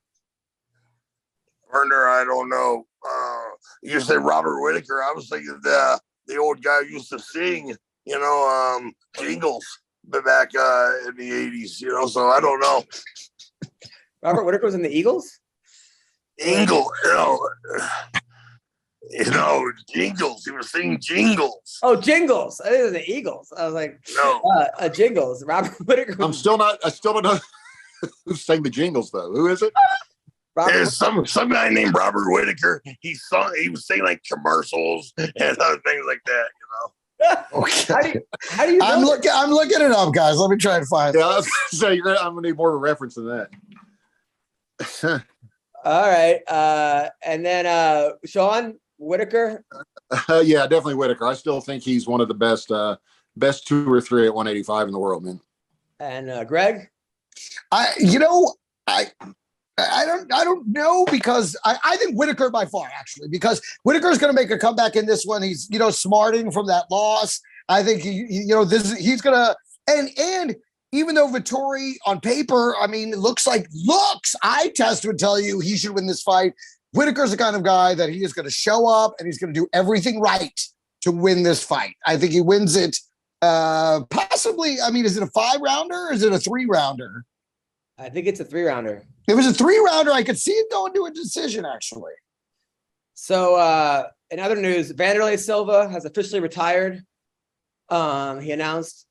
Partner, I don't know. You said Robert Whittaker. I was thinking the old guy who used to sing, jingles back in the 80s, so I don't know. Robert Whittaker was in the Eagles? Jingles. He was singing jingles. Oh, Jingles. I think it was the Eagles. I was like, no, Jingles. Robert Whittaker. I still don't know who sang the jingles though. Who is it? There's some guy named Robert Whittaker. He was saying like commercials and other things like that. Okay. How do you? I'm looking it up, guys. Let me try and find. Yeah, I was gonna say I'm gonna need more of a reference than that. All right. And then Sean Whittaker. Yeah, definitely Whittaker. I still think he's one of the best 2 or 3 at 185 in the world, man. And Greg. I don't know because I think Whittaker by far actually because Whittaker is going to make a comeback in this one. He's smarting from that loss. I think he's going to and even though Vettori on paper, I mean, looks eye test would tell you he should win this fight. Whittaker's the kind of guy that he is going to show up and he's going to do everything right to win this fight. I think he wins it possibly. I mean, is it a 5-rounder or is it a 3-rounder? I think it's a 3-rounder. If it was a 3-rounder, I could see it going to a decision, actually. So, in other news, Vanderlei Silva has officially retired. He announced.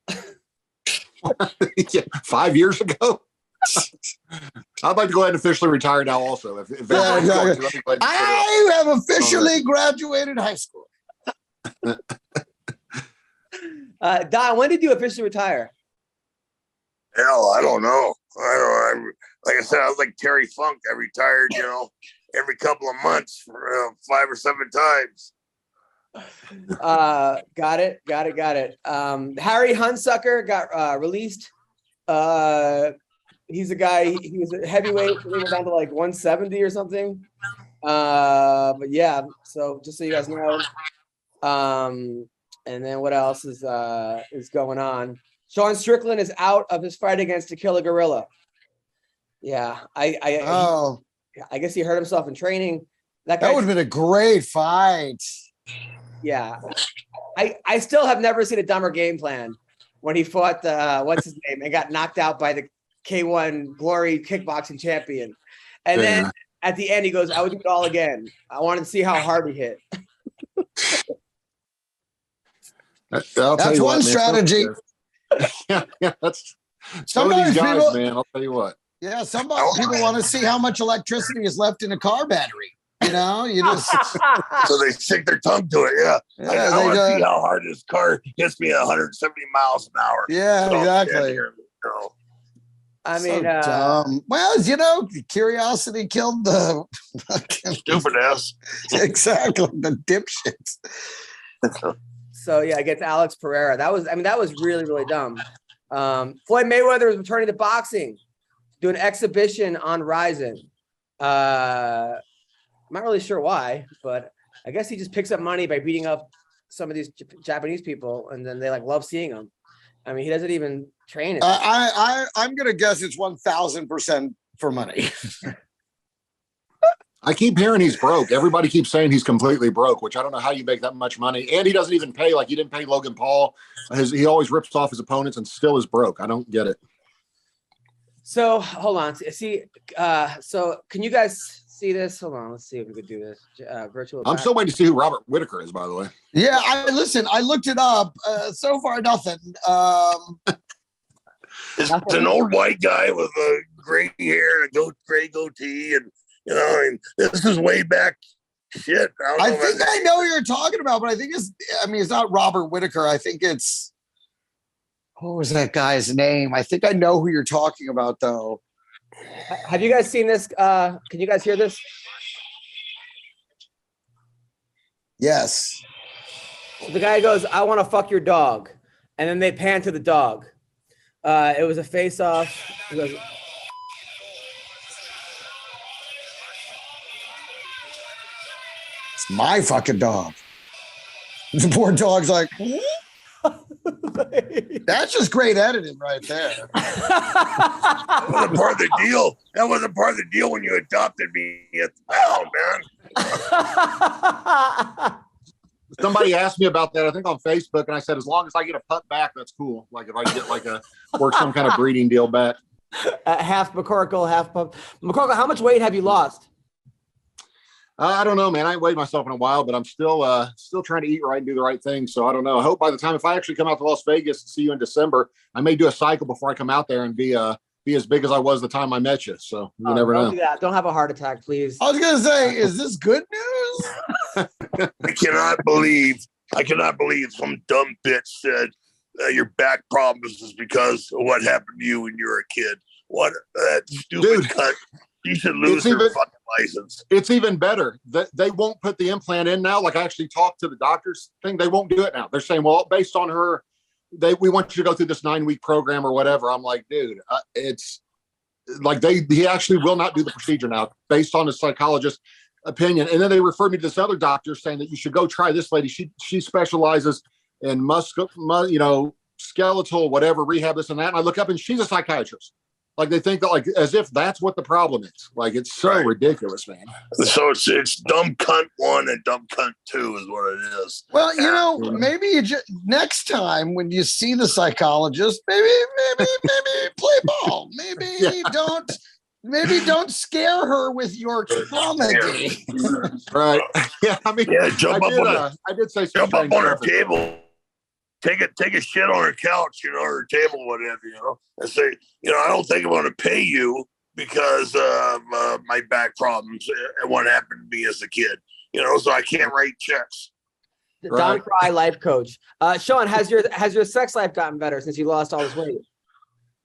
Yeah, 5 years ago. I'd like to go ahead and officially retire now also. If I have officially graduated high school. Don, when did you officially retire? Hell, I don't know. Like I said, I was like Terry Funk. I retired, every couple of months for 5 or 7 times. Got it. Harry Hunsucker got released. He's a guy. He was a heavyweight. He went down to like 170 or something. But yeah. So just so you guys know. And then what else is going on? Sean Strickland is out of his fight against Tequila Gorilla. Yeah, I guess he hurt himself in training. That would have been a great fight. Yeah, I still have never seen a dumber game plan when he fought what's his name and got knocked out by the K1 Glory kickboxing champion, and then at the end he goes, "I would do it all again. I wanted to see how hard he hit." That's one strategy. Yeah, that's some of these guys, people, man. I'll tell you what. Yeah, some people want to see how much electricity is left in a car battery. You just so they stick their tongue to it. Yeah, I want to see how hard this car gets me 170 miles an hour. Yeah, exactly. I mean, dumb. Well, curiosity killed the stupid ass. Exactly, the dipshits. So yeah, against Alex Pereira. That was really, really dumb. Floyd Mayweather is returning to boxing, do an exhibition on Ryzen. I'm not really sure why, but I guess he just picks up money by beating up some of these Japanese people, and then they love seeing him. I mean, he doesn't even train it. I'm gonna guess it's 1,000% for money. I keep hearing he's broke. Everybody keeps saying he's completely broke, which I don't know how you make that much money. And he doesn't even pay. Like he didn't pay Logan Paul. He always rips off his opponents and still is broke. I don't get it. So hold on. See, so can you guys see this? Hold on. Let's see if we could do this. Virtual. I'm still waiting to see who Robert Whitaker is, by the way. Yeah, I looked it up. So far, nothing. It's an old white guy with a gray hair and a gray goatee, and and this is way back. Shit, I think I know who you're talking about, but I think it's not Robert Whitaker. I think it's, what was that guy's name? I think I know who you're talking about, though. Have you guys seen this? Can you guys hear this? Yes. So the guy goes, "I want to fuck your dog," and then they pan to the dog. It was a face-off. He goes, it's my fucking dog. The poor dog's like, that's just great editing right there. That wasn't part of the deal. That wasn't part of the deal when you adopted me at the pound, man. Somebody asked me about that, I think on Facebook, and I said, as long as I get a pup back, that's cool. Like if I get work some kind of breeding deal back. Half McCorkle, half pup. McCorkle, how much weight have you lost? I don't know, man. I ain't weighed myself in a while, but I'm still trying to eat right and do the right thing. So I don't know. I hope by the time, if I actually come out to Las Vegas and see you in December, I may do a cycle before I come out there and be as big as I was the time I met you. So you never know. Do that. Don't have a heart attack, please. I was going to say, is this good news? I cannot believe some dumb bitch said your back problems is because of what happened to you when you were a kid. What that stupid cunt. She should lose her fucking license. It's even better that they won't put the implant in now. Like I actually talked to the doctors thing. They won't do it now. They're saying, well, based on her, we want you to go through this 9-week program or whatever. I'm like, dude, it's like he actually will not do the procedure now based on the psychologist's opinion. And then they referred me to this other doctor saying that you should go try this lady. She specializes in skeletal, whatever, rehab, this and that. And I look up and she's a psychiatrist. Like they think that, like, as if that's what the problem is. Like it's so ridiculous, man. So it's dumb cunt 1 and dumb cunt 2 is what it is. Well, maybe you next time when you see the psychologist, maybe play ball. Maybe don't scare her with your comedy. Right? Yeah, I mean, I did say jump up on her table. Take a shit on her couch, or her table, whatever, and say, I don't think I'm going to pay you because of my back problems and what happened to me as a kid, so I can't write checks. Don Frye, life coach. Sean, has your sex life gotten better since you lost all this weight?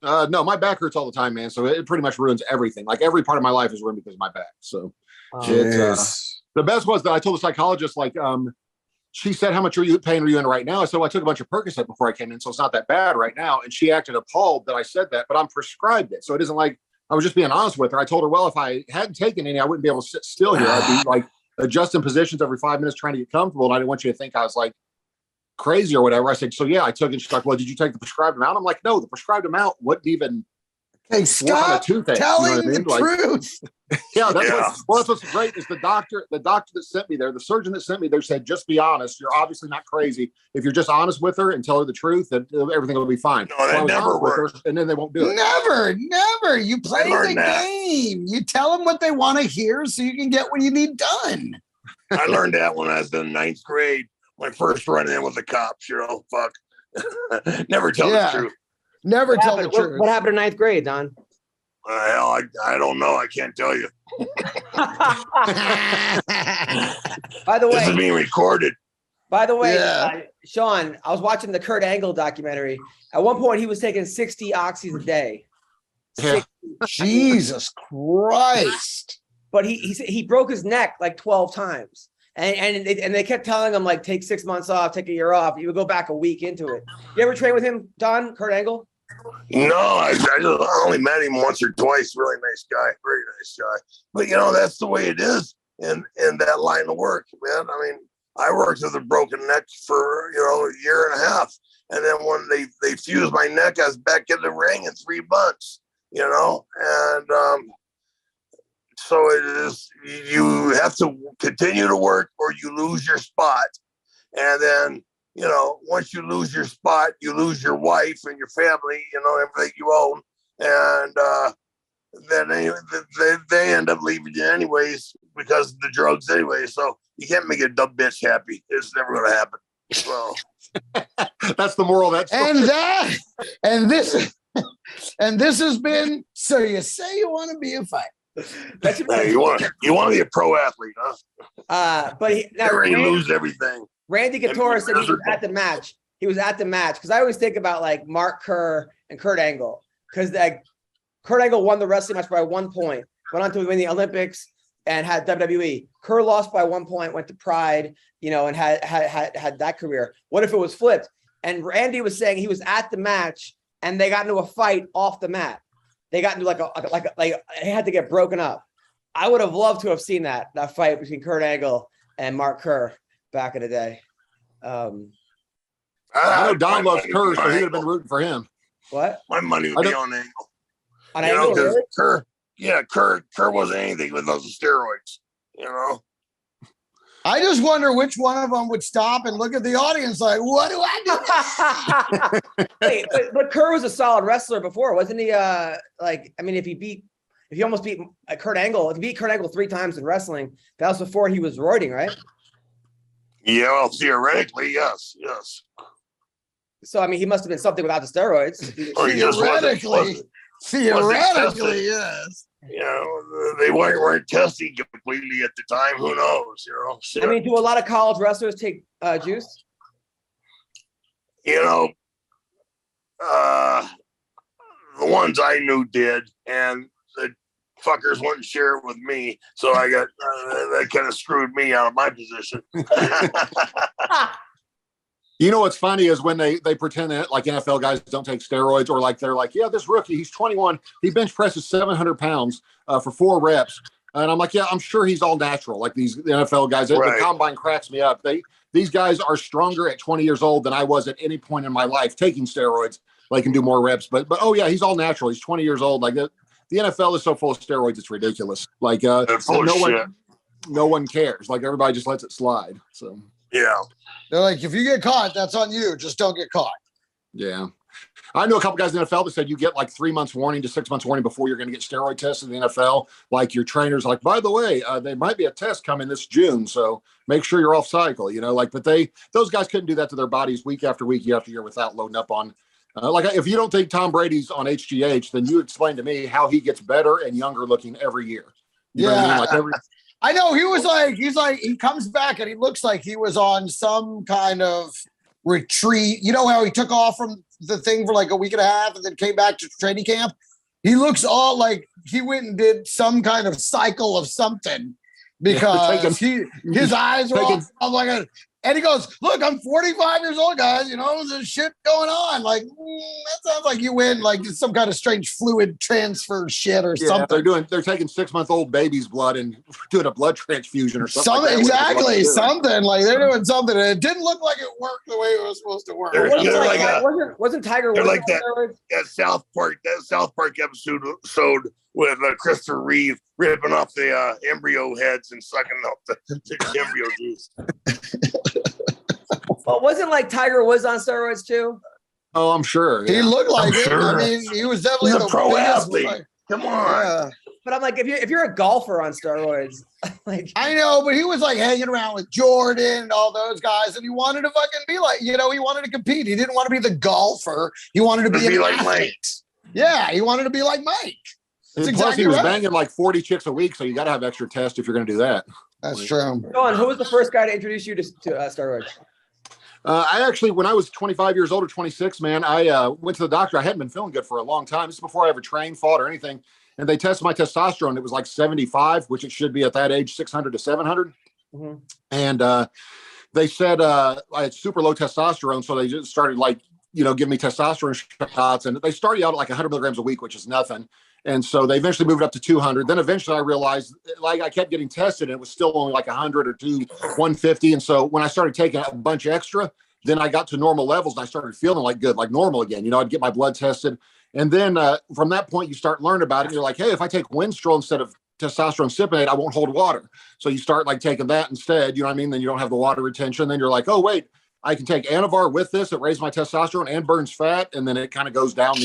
No, my back hurts all the time, man. So it pretty much ruins everything. Like every part of my life is ruined because of my back. So the best was that I told the psychologist, like, she said, how much pain are you in right now? I said, well, I took a bunch of Percocet before I came in, so it's not that bad right now. And she acted appalled that I said that, but I'm prescribed it. So it isn't like I was just being honest with her. I told her, well, if I hadn't taken any, I wouldn't be able to sit still here. I'd be like adjusting positions every 5 minutes trying to get comfortable. And I didn't want you to think I was like crazy or whatever. I said, so yeah, I took it. She's like, well, did you take the prescribed amount? I'm like, no, the prescribed amount wouldn't even. Hey, stop telling the truth. Yeah, that's what's great is the doctor that sent me there, the surgeon that sent me there said, just be honest. You're obviously not crazy. If you're just honest with her and tell her the truth, then everything will be fine. No, that never works. And then they won't do it. Never. You play the game. You tell them what they want to hear so you can get what you need done. I learned that when I was in 9th grade. My first run in with the cops, fuck. Never tell the truth. Never tell the truth. What happened in 9th grade, Don? Hell, I don't know. I can't tell you. By the way, this is being recorded. By the way, Sean, I was watching the Kurt Angle documentary. At one point, he was taking 60 oxys a day. Jesus Christ! But he broke his neck like 12 times, and they kept telling him like take 6 months off, take a year off. He would go back a week into it. You ever train with him, Don? Kurt Angle? No, I only met him once or twice. Really nice guy, very nice guy. But that's the way it is in that line of work, man. I mean, I worked with a broken neck for a year and a half, and then when they fused my neck, I was back in the ring in 3 months. And so it is. You have to continue to work, or you lose your spot, and then. Once you lose your spot, you lose your wife and your family, everything you own. And then they end up leaving you anyways because of the drugs anyway. So you can't make a dumb bitch happy. It's never going to happen. So that's the moral. That's and this has been. So you say you want to be a fighter. You want to be a pro athlete, huh? But now you lose everything. Randy Couture said he was at the match. He was at the match because I always think about like Mark Kerr and Kurt Angle because Kurt Angle won the wrestling match by 1 point, went on to win the Olympics and had WWE. Kerr lost by 1 point, went to Pride, and had that career. What if it was flipped? And Randy was saying he was at the match and they got into a fight off the mat. They got into like it had to get broken up. I would have loved to have seen that fight between Kurt Angle and Mark Kerr back in the day. I know Don loves Kerr, so he would have been rooting for him. What? My money would be on Angle. On Angle, really? Kerr wasn't anything with those steroids. I just wonder which one of them would stop and look at the audience like, what do I do? Wait, but Kerr was a solid wrestler before, wasn't he? If he almost beat Kurt Angle, if he beat Kurt Angle 3 times in wrestling, that was before he was roiding, right? Yeah, well, theoretically, yes. So, he must have been something without the steroids. Theoretically, yes. They weren't testing completely at the time. Who knows? Do a lot of college wrestlers take juice? The ones I knew did, and the fuckers wouldn't share it with me, so I got that kind of screwed me out of my position. What's funny is when they pretend that like NFL guys don't take steroids, or like they're like, yeah, this rookie, he's 21, he bench presses 700 pounds for 4 reps, and I'm like, yeah, I'm sure he's all natural. Like the NFL guys, right. The combine cracks me up. These guys are stronger at 20 years old than I was at any point in my life taking steroids. They can do more reps, but oh yeah, he's all natural. He's 20 years old. Like the NFL is so full of steroids, it's ridiculous. Like no one cares. Like everybody just lets it slide. So yeah. They're like, if you get caught, that's on you. Just don't get caught. Yeah. I know a couple guys in the NFL that said you get like 3 months warning to 6 months warning before you're going to get steroid tests in the NFL. Like your trainer's like, by the way, there might be a test coming this June, so make sure you're off cycle, but those guys couldn't do that to their bodies week after week, year after year without loading up on. If you don't think Tom Brady's on HGH, then you explain to me how he gets better and younger looking every year. You know what I mean? I know he comes back and he looks like he was on some kind of retreat. You know how he took off from the thing for like a week and a half and then came back to training camp? He looks all like he went and did some kind of cycle of something because his eyes are all like and he goes, look, I'm 45 years old, guys. There's shit going on. Like, that sounds like you win like some kind of strange fluid transfer shit or something. They're taking 6-month-old baby's blood and doing a blood transfusion or something. Exactly. Something like they're doing something. And it didn't look like it worked the way it was supposed to work. Wasn't Tiger Woods like that South Park episode with Christopher Reeve ripping off the embryo heads and sucking up the embryo juice. Well, wasn't like Tiger Woods on steroids too? Oh, I'm sure. Yeah. He looked like it. Sure. He was definitely a pro athlete. Come on. Yeah. But I'm like, if you're a golfer on steroids, like I know, but he was like hanging around with Jordan and all those guys, and he wanted to fucking be like, he wanted to compete. He didn't want to be the golfer. He wanted to be like Mike. Yeah, he wanted to be like Mike. Plus, exactly he was banging like 40 chicks a week, so you got to have extra tests if you're going to do that. That's true. Go on. Who was the first guy to introduce you to steroids? I actually, when I was 25 years old or 26, man, I went to the doctor. I hadn't been feeling good for a long time. This is before I ever trained, fought, or anything. And they tested my testosterone. It was like 75, which it should be at that age, 600 to 700. Mm-hmm. And they said I had super low testosterone, so they just started giving me testosterone shots. And they started out at like 100 milligrams a week, which is nothing. And so they eventually moved it up to 200. Then eventually I realized, I kept getting tested and it was still only like 100 or 150. And so when I started taking a bunch extra, then I got to normal levels and I started feeling like good, like normal again. I'd get my blood tested. And then from that point, you start learning about it. And you're like, hey, if I take Winstrol instead of testosterone cypionate, I won't hold water. So you start taking that instead, Then you don't have the water retention. Then you're like, oh, wait, I can take Anavar with this. It raises my testosterone and burns fat. And then it kind of goes down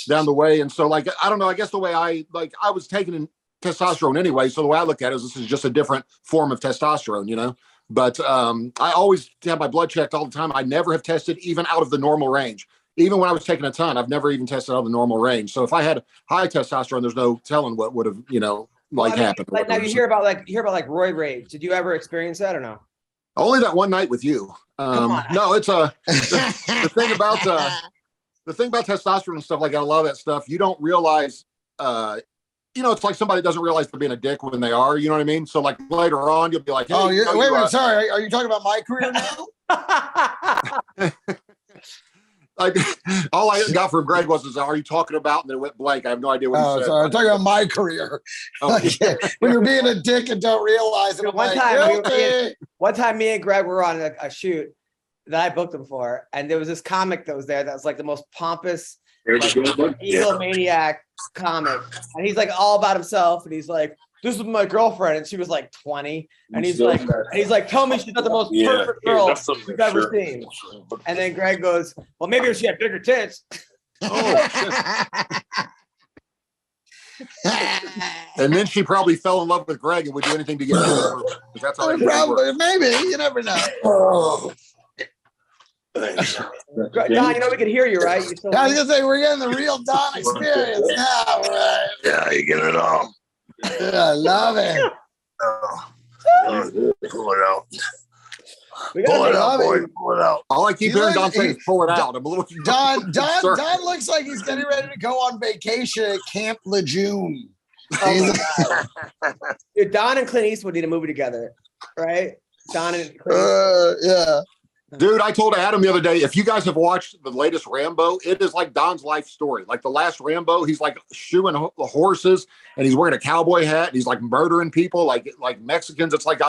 down the way. And so like, I don't know, I guess the way I was taking in testosterone anyway. So the way I look at it is this is just a different form of testosterone, you know? But I always have my blood checked all the time. I never have tested even out of the normal range. Even when I was taking a ton, I've never even tested out of the normal range. So if I had high testosterone, there's no telling what would have, you know, happened. Like now you hear about roid rage. Did you ever experience that or no? Only that one night with you. No, it's the thing about testosterone and stuff like that. A lot of that stuff you don't realize. You know, it's like somebody doesn't realize they're being a dick when they are. You know what I mean? So like later on, you'll be like, hey, "Oh, wait a minute, sorry. Are you talking about my career now?" Like all I got from Greg was, "Are you talking about?" And then it went blank. I have no idea what he said. Sorry, I'm talking about my career. When you're being a dick and don't realize it. One time, me and Greg were on a shoot that I booked him for, and there was this comic that was there that was like the most pompous, egomaniac comic, and he's like all about himself, and he's like, "This is my girlfriend," and she was like 20, and he's like, "Tell me she's not the most perfect girl you've ever seen." And then Greg goes, "Well, maybe if she had bigger tits." And then she probably fell in love with Greg and would do anything to get her. That's how probably, maybe, you never know. Don, you know we can hear you, right? I was gonna say we're getting the real Don experience now, right? Yeah, you get it all. Yeah, I love it. Pull it out. Pull it out, boy. Pull it out. All I keep hearing Don say is pull it out. I'm a little Don looks like he's getting ready to go on vacation at Camp Lejeune. Oh Dude, Don and Clint Eastwood need a movie together, right? Don and Clint yeah. Dude, I told Adam the other day, if you guys have watched the latest Rambo, it is like Don's life story. Like the last Rambo, he's like shoeing horses and he's wearing a cowboy hat and he's like murdering people like Mexicans. It's like,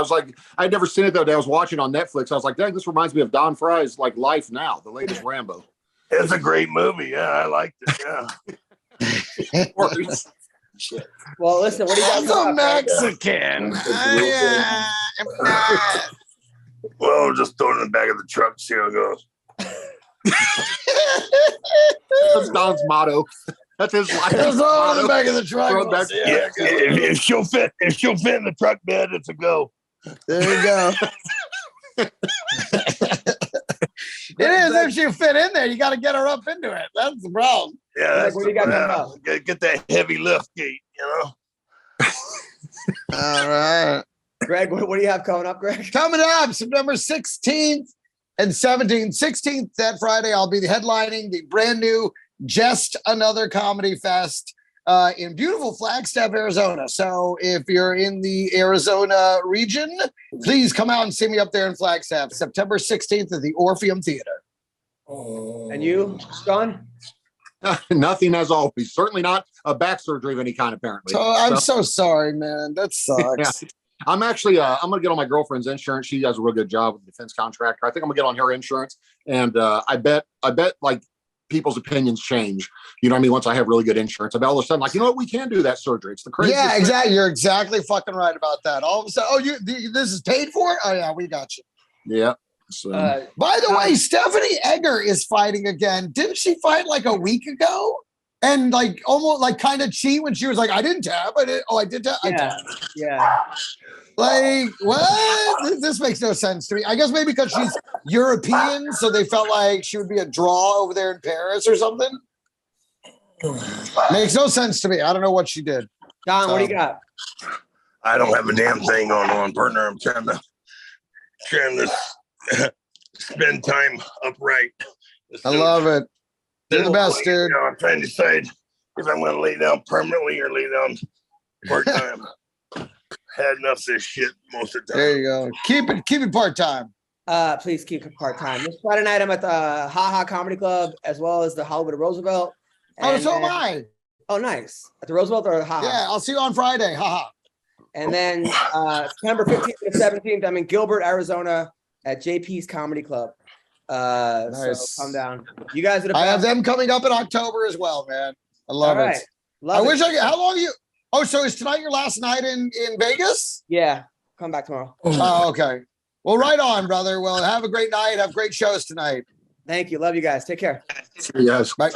I'd never seen it the other day. I was watching on Netflix. I was like, dang, this reminds me of Don Frye's like life now, the latest Rambo. It's a great movie. Yeah, I liked it. Yeah. Well, listen, what do you got? I'm a Mexican. Well, just throw it in the back of the truck, see how it goes. That's Don's motto. That's his life. Just throw it in the back of the truck. Yeah, if she'll fit in the truck bed, it's a go. There you go. It is if she fit in there. You got to get her up into it. That's the problem. Yeah, that's what do you got coming up? Get that heavy lift gate, you know. All right. Greg, what do you have coming up, Greg? Coming up September 16th and 17th. 16th, that Friday, I'll be headlining the brand new Just Another Comedy Fest in beautiful Flagstaff, Arizona. So if you're in the Arizona region, please come out and see me up there in Flagstaff, September 16th at the Orpheum Theater. And you, Sean? Nothing as always. Certainly not a back surgery of any kind, apparently. I'm so sorry, man. That sucks. Yeah. I'm actually, I'm going to get on my girlfriend's insurance. She does a real good job with the defense contractor. I think I'm gonna get on her insurance. And I bet like people's opinions change. You know what I mean? Once I have really good insurance, I bet all of a sudden, like, you know what? We can do that surgery. It's the craziest. Yeah, exactly. You're exactly fucking right about that. All of a sudden, this is paid for? Oh yeah, we got you. Yeah. So. By the way, Stephanie Egger is fighting again. Didn't she fight like a week ago? And like almost like kind of cheat when she was like, I didn't tap. I did tap. Yeah. Like, what? This makes no sense to me. I guess maybe because she's European, so they felt like she would be a draw over there in Paris or something. Makes no sense to me. I don't know what she did. Don, what do you got? I don't have a damn thing going on, partner. I'm trying to spend time upright. I love it. You're the best, dude. You know, I'm trying to decide if I'm going to lay down permanently or lay down part-time. Had enough of this shit most of the time. There you go. Keep it part-time. Please keep it part-time. This Friday night, I'm at the Ha Ha Comedy Club as well as the Hollywood Roosevelt. So am I. Oh, nice. At the Roosevelt or the Ha Ha? Yeah, I'll see you on Friday. Ha Ha. And then September 15th to 17th, I'm in Gilbert, Arizona at JP's Comedy Club. Nice. So come down. You guys are the best. I have them coming up in October as well, man. I love it. Love it. How long are you? Oh, so is tonight your last night in Vegas? Yeah. Come back tomorrow. Oh, okay. Well, right on, brother. Well, have a great night. Have great shows tonight. Thank you. Love you guys. Take care. Yes. Bye.